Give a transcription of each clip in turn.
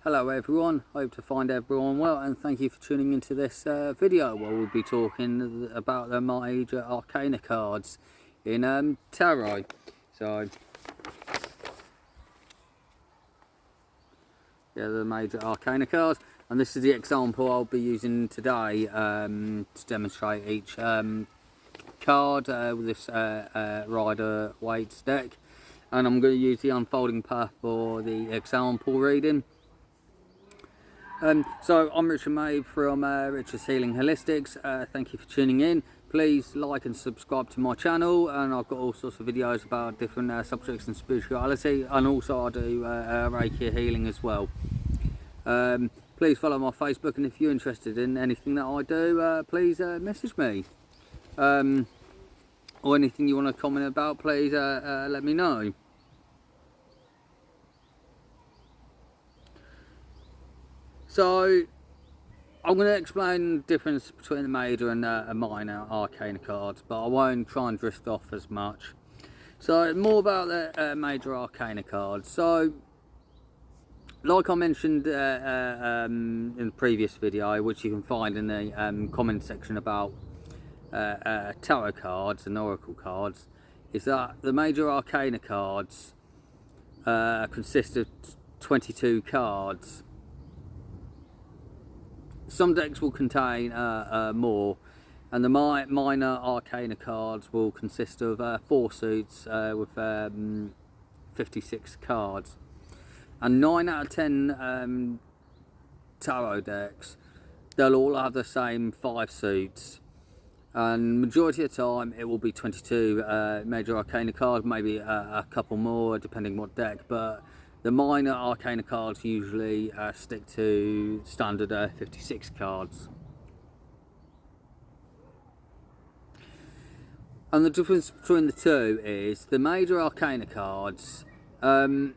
Hello everyone, hope to find everyone well, and thank you for tuning into this video where we'll be talking about the major arcana cards in tarot. So yeah, the major arcana cards, and this is the example I'll be using today to demonstrate each card with this Rider-waite deck. And I'm going to use the unfolding path for the example reading. So I'm Richard May from Richard's Healing Holistics. Thank you for tuning in. Please like and subscribe to my channel, and I've got all sorts of videos about different subjects in spirituality, and also I do Reiki healing as well. Please follow my Facebook, and if you're interested in anything that I do, please message me. Or anything you want to comment about, please let me know. So I'm going to explain the difference between the major and minor arcana cards, but I won't try and drift off as much. So more about the major arcana cards. So like I mentioned in the previous video, which you can find in the comment section about tarot cards and oracle cards, is that the major arcana cards consist of 22 cards. Some decks will contain more, and the minor arcana cards will consist of 4 suits with 56 cards. And 9 out of 10 tarot decks, they'll all have the same 5 suits. And majority of the time it will be 22 major arcana cards, maybe a couple more depending what deck, but the minor arcana cards usually stick to standard 56 cards. And the difference between the two is the major arcana cards, they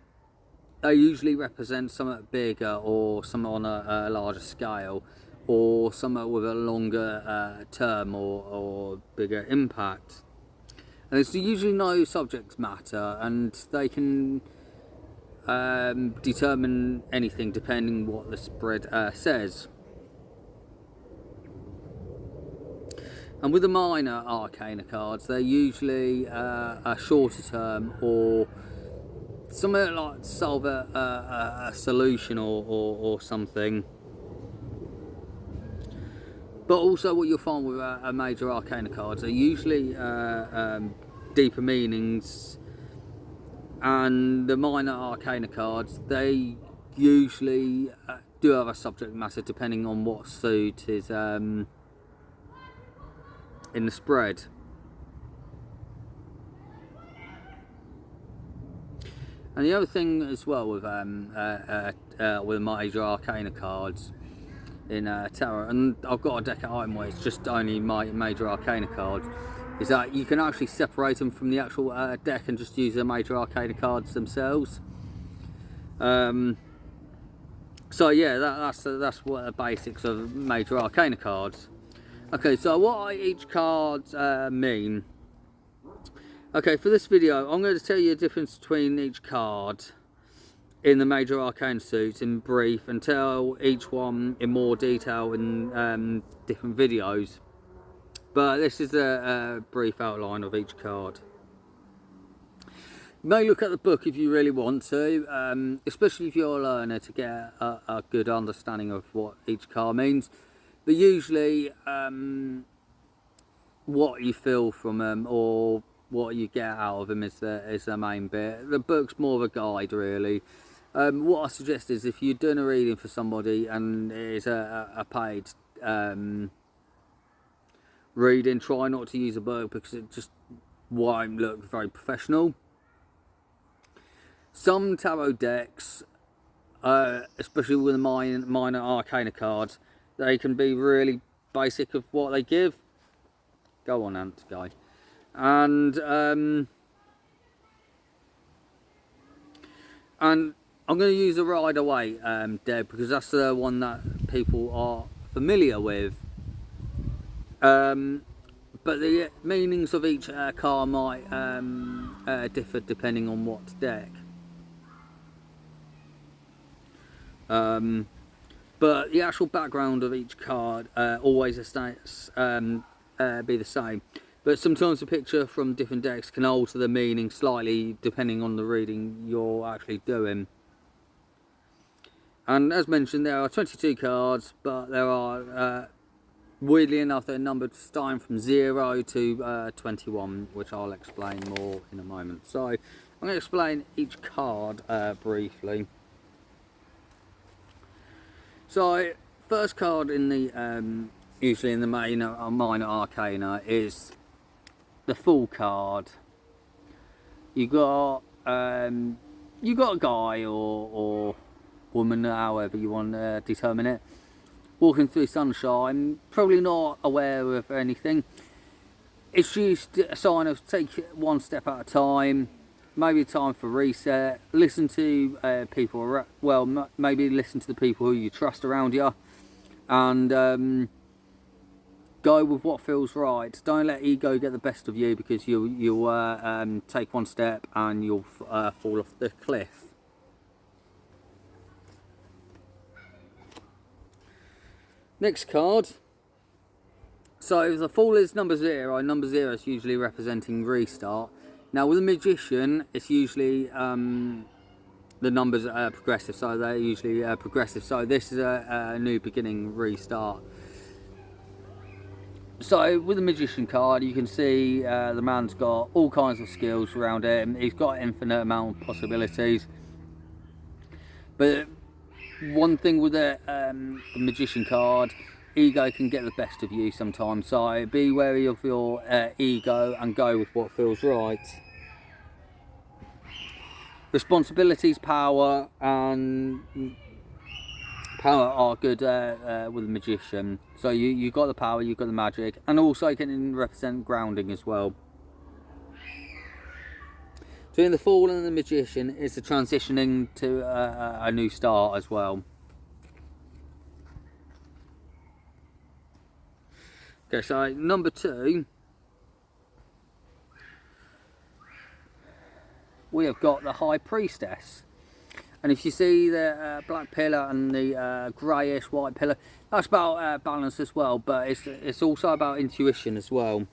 usually represent something bigger or something on a larger scale, or something with a longer term or bigger impact. And there's usually no subject matter, and they can determine anything depending what the spread says. And with the minor arcana cards, they're usually a shorter term, or something like solve a solution or something. But also what you'll find with a major arcana cards are usually deeper meanings, and the minor arcana cards, they usually do have a subject matter depending on what suit is in the spread. And the other thing as well with major arcana cards in tarot, and I've got a deck at home where it's just only my major arcana cards, is that you can actually separate them from the actual deck and just use the major arcana cards themselves. So yeah, that's what the basics of major arcana cards. Okay, so what each card mean. Okay, for this video I'm going to tell you the difference between each card in the major arcana suits in brief, and tell each one in more detail in different videos. But this is a brief outline of each card. You may look at the book if you really want to, especially if you're a learner, to get a good understanding of what each card means. But usually what you feel from them or what you get out of them is the main bit. The book's more of a guide, really. What I suggest is, if you're doing a reading for somebody and it is a paid reading, try not to use a book because it just won't look very professional. Some tarot decks, especially with the minor arcana cards, they can be really basic of what they give. Go on, Ant guy. And I'm going to use the Rider-waite deck because that's the one that people are familiar with. But the meanings of each card might differ depending on what deck. But the actual background of each card always stays be the same. But sometimes the picture from different decks can alter the meaning slightly depending on the reading you're actually doing. And as mentioned, there are 22 cards, but there are, weirdly enough, they're numbered starting from 0 to 21, which I'll explain more in a moment. So I'm going to explain each card briefly. So first card in the usually in the main or minor arcana is the Fool card. You got a guy or woman, however you want to determine it, walking through sunshine, probably not aware of anything. It's just a sign of take one step at a time, maybe time for reset, listen to people, well, maybe listen to the people who you trust around you, and go with what feels right. Don't let ego get the best of you, because you'll take one step and you'll fall off the cliff. Next card. So the Fool is number 0. Number 0 is usually representing restart. Now with a Magician, it's usually the numbers are progressive, so they're usually progressive. So this is a new beginning, restart. So with the Magician card, you can see the man's got all kinds of skills around him. He's got an infinite amount of possibilities. But one thing with the Magician card, ego can get the best of you sometimes. So be wary of your ego and go with what feels right. Responsibilities, power, and power are good with the Magician. So you've got the power, you've got the magic, and also it can represent grounding as well. Between the Fool and the Magician is the transitioning to a new start as well. Okay, so number 2, we have got the High Priestess. And if you see the black pillar and the greyish white pillar, that's about balance as well, but it's also about intuition as well.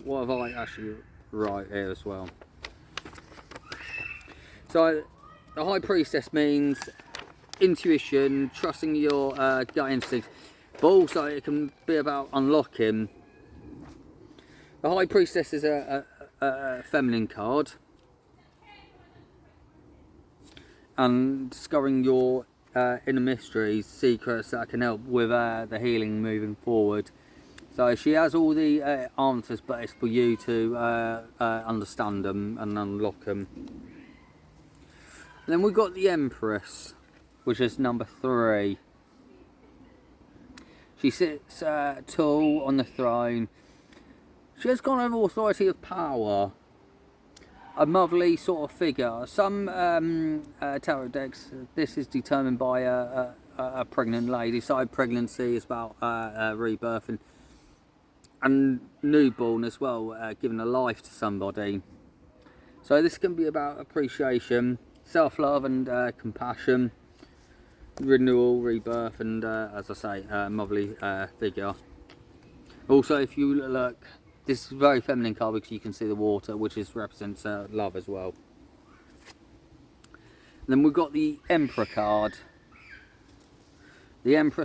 What have I actually write here as well? So the High Priestess means intuition, trusting your gut instinct, but also it can be about unlocking. The High Priestess is a feminine card, and discovering your inner mysteries, secrets that can help with the healing moving forward. So she has all the answers, but it's for you to understand them and unlock them. And then we've got the Empress, which is number 3. She sits tall on the throne. She has kind of authority of power, a motherly sort of figure. Some tarot decks, this is determined by a pregnant lady. So pregnancy is about rebirth and newborn as well, giving a life to somebody. So this can be about appreciation, self-love and compassion, renewal, rebirth, and as I say, motherly figure. Also, if you look, this is a very feminine card because you can see the water, which represents love as well. And then we've got the Emperor card. The Emperor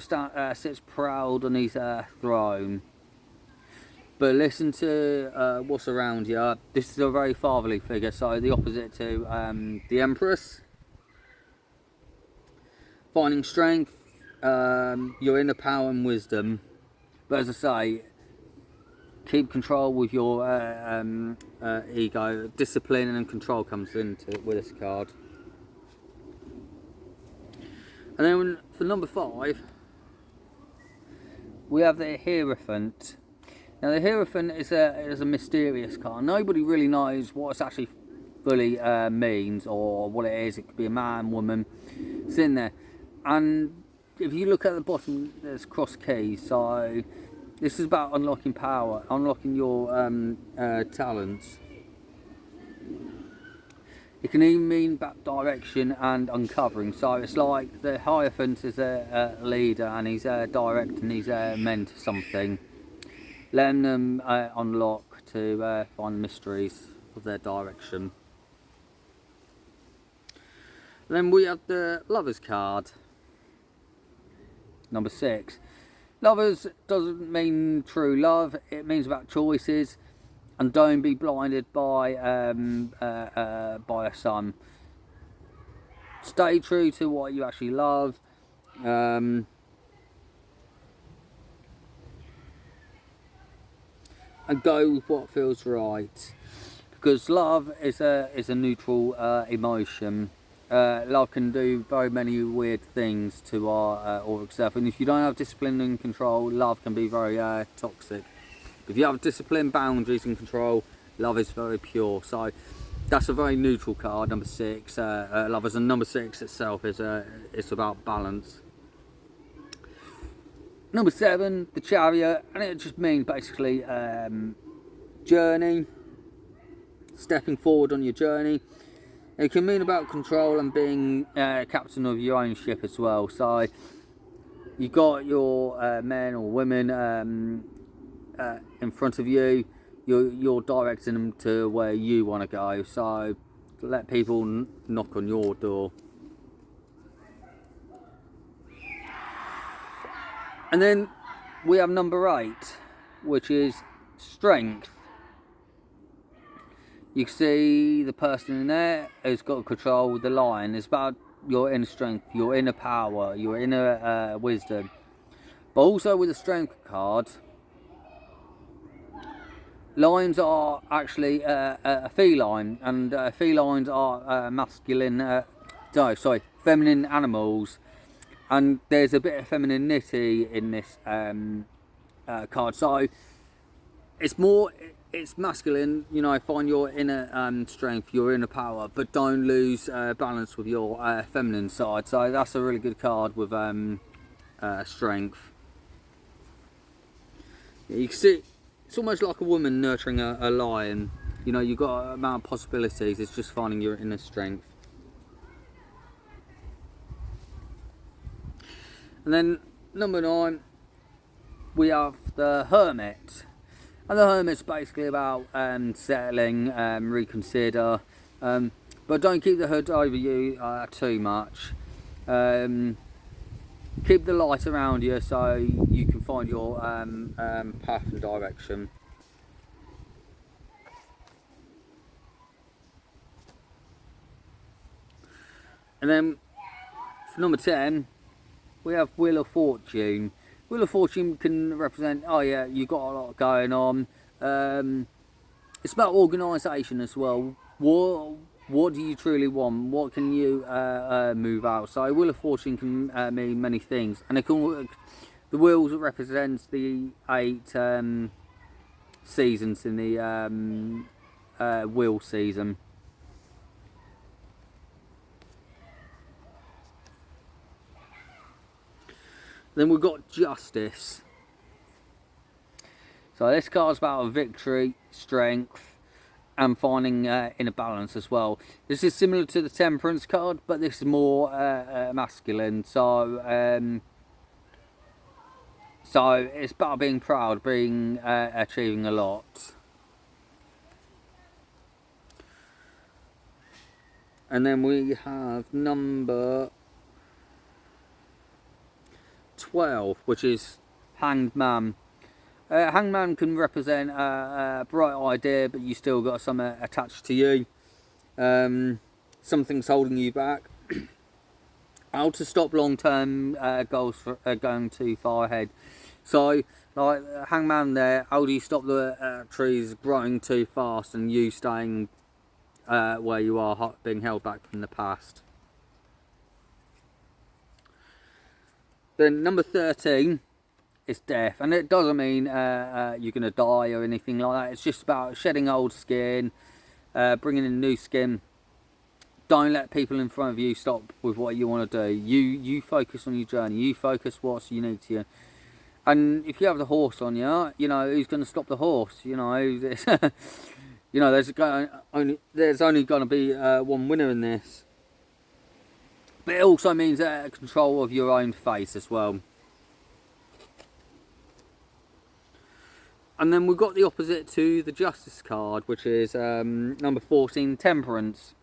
sits proud on his throne. But listen to what's around you. This is a very fatherly figure, so the opposite to the Empress. Finding strength, your inner power and wisdom. But as I say, keep control with your ego. Discipline and control comes into it with this card. And then for number 5, we have the Hierophant. Now the Hierophant is a mysterious card. Nobody really knows what it actually fully means or what it is. It could be a man, woman. It's in there. And if you look at the bottom, there's cross keys. So this is about unlocking power, unlocking your talents. It can even mean back direction and uncovering. So it's like the Hierophant is a leader and he's directing his men to something, letting them unlock to find mysteries of their direction. Then we have the Lovers card, number 6. Lovers doesn't mean true love, it means about choices, and don't be blinded by a sun. Stay true to what you actually love. And go with what feels right, because love is a neutral emotion. Love can do very many weird things to our auric self, and if you don't have discipline and control, love can be very toxic. If you have discipline, boundaries and control, love is very pure. So that's a very neutral card, number 6. Lovers, and number 6 itself is it's about balance. Number 7, the Chariot, and it just means basically journey, stepping forward on your journey. It can mean about control and being captain of your own ship as well. So you got your men or women in front of you. You're directing them to where you want to go. So let people knock on your door. And then we have number 8, which is strength. You can see the person in there who's got control of the lion. It's about your inner strength, your inner power, your inner wisdom. But also with the strength card, lions are actually a feline, and felines are feminine animals. And there's a bit of femininity in this card. So it's masculine, you know, find your inner strength, your inner power, but don't lose balance with your feminine side. So that's a really good card with strength. You can see it's almost like a woman nurturing a lion. You know, you've got an amount of possibilities, it's just finding your inner strength. And then number 9, we have the Hermit. And the Hermit's basically about settling, reconsider, but don't keep the hood over you too much. Keep the light around you so you can find your path and direction. And then for number 10, we have Wheel of Fortune. Wheel of Fortune can represent, oh yeah, you've got a lot going on. It's about organisation as well. What do you truly want? What can you move out? So Wheel of Fortune can mean many things. And the wheels represents the 8 seasons in the wheel season. Then we've got Justice. So this card's about victory, strength, and finding inner balance as well. This is similar to the Temperance card, but this is more masculine. So it's about being proud, achieving a lot. And then we have number 12, which is Hanged Man. Hanged Man can represent a bright idea, but you still got something attached to you. Something's holding you back. How to stop long-term goals from going too far ahead. So, like Hanged Man there, how do you stop the trees growing too fast and you staying where you are, being held back from the past? Then number 13 is death, and it doesn't mean you're going to die or anything like that. It's just about shedding old skin, bringing in new skin. Don't let people in front of you stop with what you want to do. You focus on your journey. You focus what's unique to you. And if you have the horse on you, you know, who's going to stop the horse? You know, you know, there's only going to be one winner in this. But it also means control of your own fate as well. And then we've got the opposite to the Justice card, which is number 14, Temperance.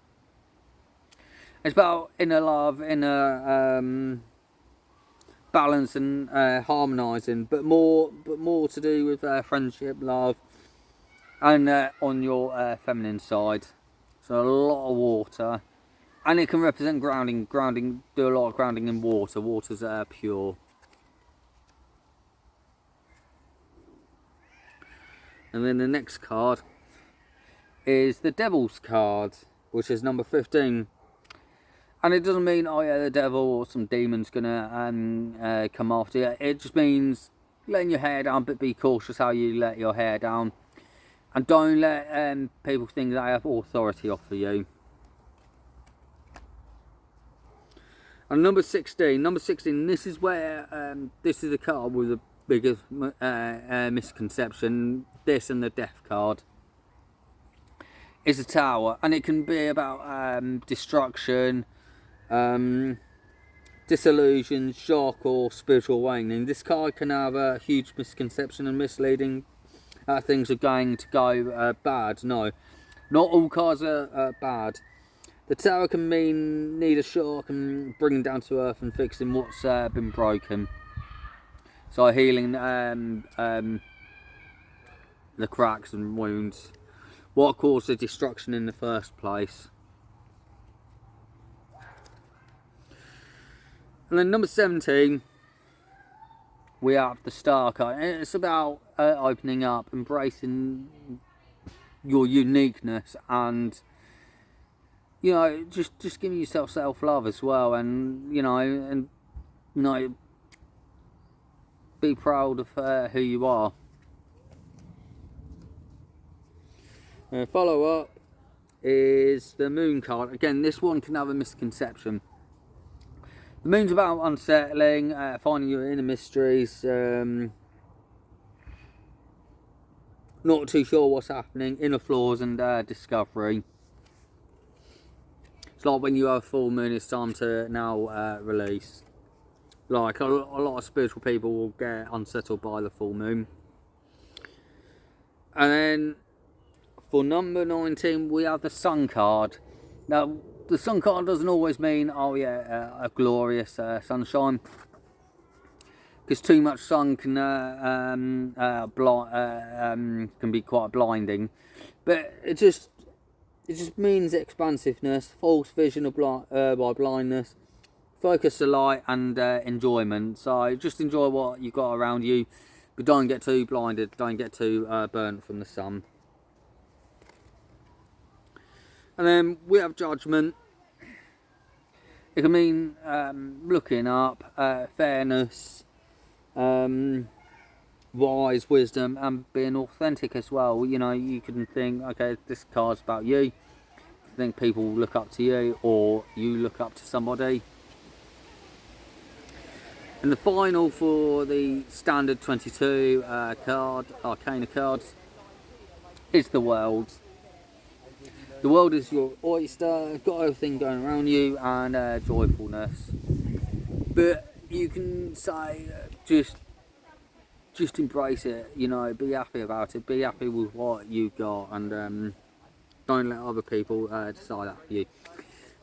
It's about inner love, inner balance and harmonising, but more to do with friendship, love, and on your feminine side. So a lot of water, and it can represent grounding. Do a lot of grounding in water. Water's pure. And then the next card is the Devil's card, which is number 15. And it doesn't mean, oh yeah, the devil or some demon's gonna come after you. It just means letting your hair down, but be cautious how you let your hair down. And don't let people think they have authority over you. And number 16, this is where, this is the card with the biggest misconception. This and the Death card. Is a Tower, and it can be about destruction, disillusion, shock, or spiritual awakening. This card can have a huge misconception and misleading. Things are going to go bad. No, not all cards are bad. The Tower can mean need a shock and bringing down to earth and fixing what's been broken. So healing the cracks and wounds. What caused the destruction in the first place. And then number 17, we have the Star card. It's about opening up, embracing your uniqueness, and you know, just giving yourself self-love as well, and you know, be proud of who you are. Follow up is the Moon card. Again, this one can have a misconception. The Moon's about unsettling, finding your inner mysteries, not too sure what's happening, inner flaws and discovery. It's like when you have a full moon, it's time to now release. Like a lot of spiritual people will get unsettled by the full moon. And then for number 19, we have the Sun card. Now, the Sun card doesn't always mean, oh yeah, a glorious sunshine. Because too much sun can be quite blinding. But it just means expansiveness, false vision of by blindness, focus to light and enjoyment. So just enjoy what you've got around you, but don't get too blinded, don't get too burnt from the sun. And then we have Judgment. It can mean looking up, fairness, wise, wisdom, and being authentic as well. You know, you can think, okay, this card's about you. You think people look up to you, or you look up to somebody. And the final for the standard 22 card, Arcana cards, is the World. The world is your oyster, got everything going around you, and joyfulness. But you can say, just embrace it, you know, be happy about it, be happy with what you got, and don't let other people decide that for you.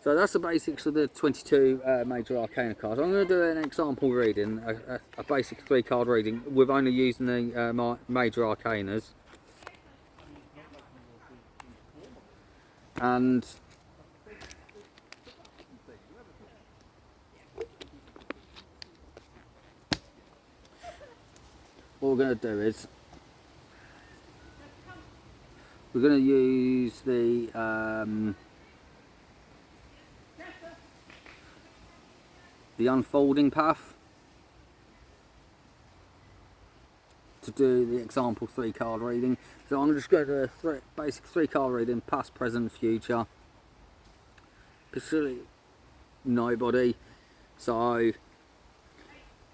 So that's the basics of the 22 major Arcana cards. I'm going to do an example reading, a basic 3-card reading, with only using the major Arcanas. And what we're going to do is we're going to use the unfolding path to do the example 3-card reading. So I'm just going to do a basic 3-card reading, past, present, future. Particularly nobody. So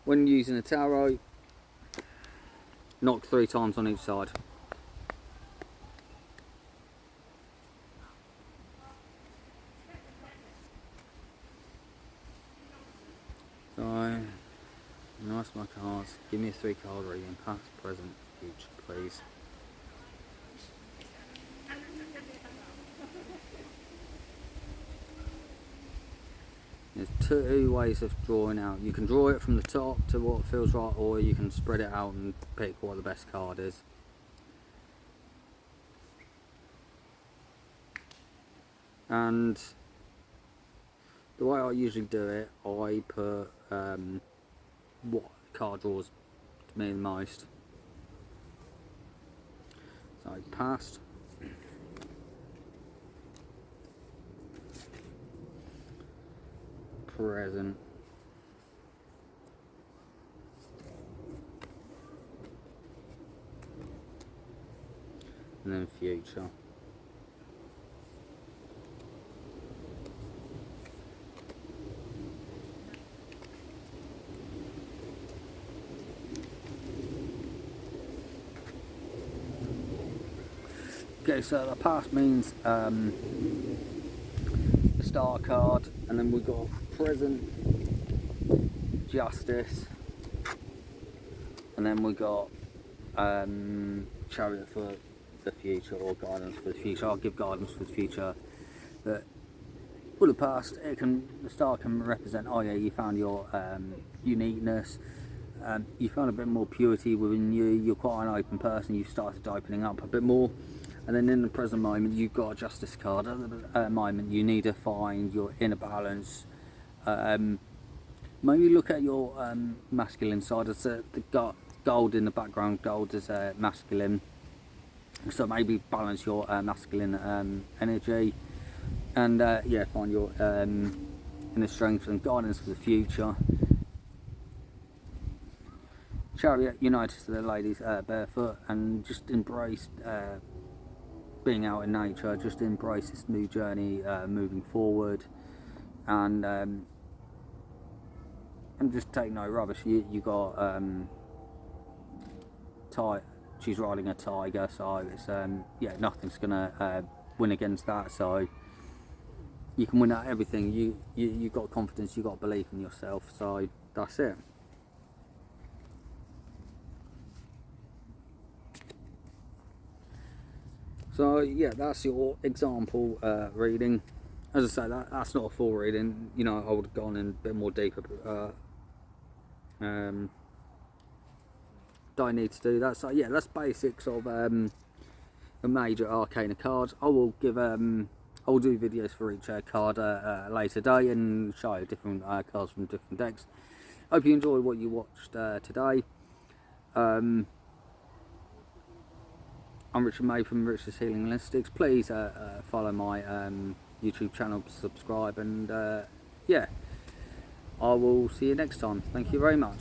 when using a tarot, knock 3 times on each side. That's my cards. Give me a 3-card reading, past, present, future, please. There's 2 ways of drawing out. You can draw it from the top to what feels right, or you can spread it out and pick what the best card is. And the way I usually do it, I put what card draws to me the most. So past, present, and then future. Okay, so the past means the star card, and then we've got present, justice, and then we got chariot for the future, or guidance for the future. I'll give guidance for the future. But for the past, the star can represent, oh yeah, you found your uniqueness. You found a bit more purity within you. You're quite an open person. You started opening up a bit more. And then in the present moment, you've got a justice card. At the moment, you need to find your inner balance. Maybe look at your masculine side. It's the gold in the background. Gold is masculine. So maybe balance your masculine energy. And yeah, find your inner strength and guidance for the future. Chariot, you notice the ladies barefoot, and just embrace being out in nature. Just embrace this new journey, moving forward, and just take no rubbish. You got she's riding a tiger, so it's yeah, nothing's gonna win against that. So you can win at everything. You got confidence, you got belief in yourself. So that's it. So yeah, that's your example reading. As I say, that's not a full reading. You know, I would have gone in a bit more deeper. Don't need to do that. So yeah, that's basics of a major Arcana card. I will give I'll do videos for each card later day and show different cards from different decks. Hope you enjoyed what you watched today. I'm Richard May from Richard's Healing Holistics. Please follow my YouTube channel, subscribe, and yeah, I will see you next time. Thank you very much.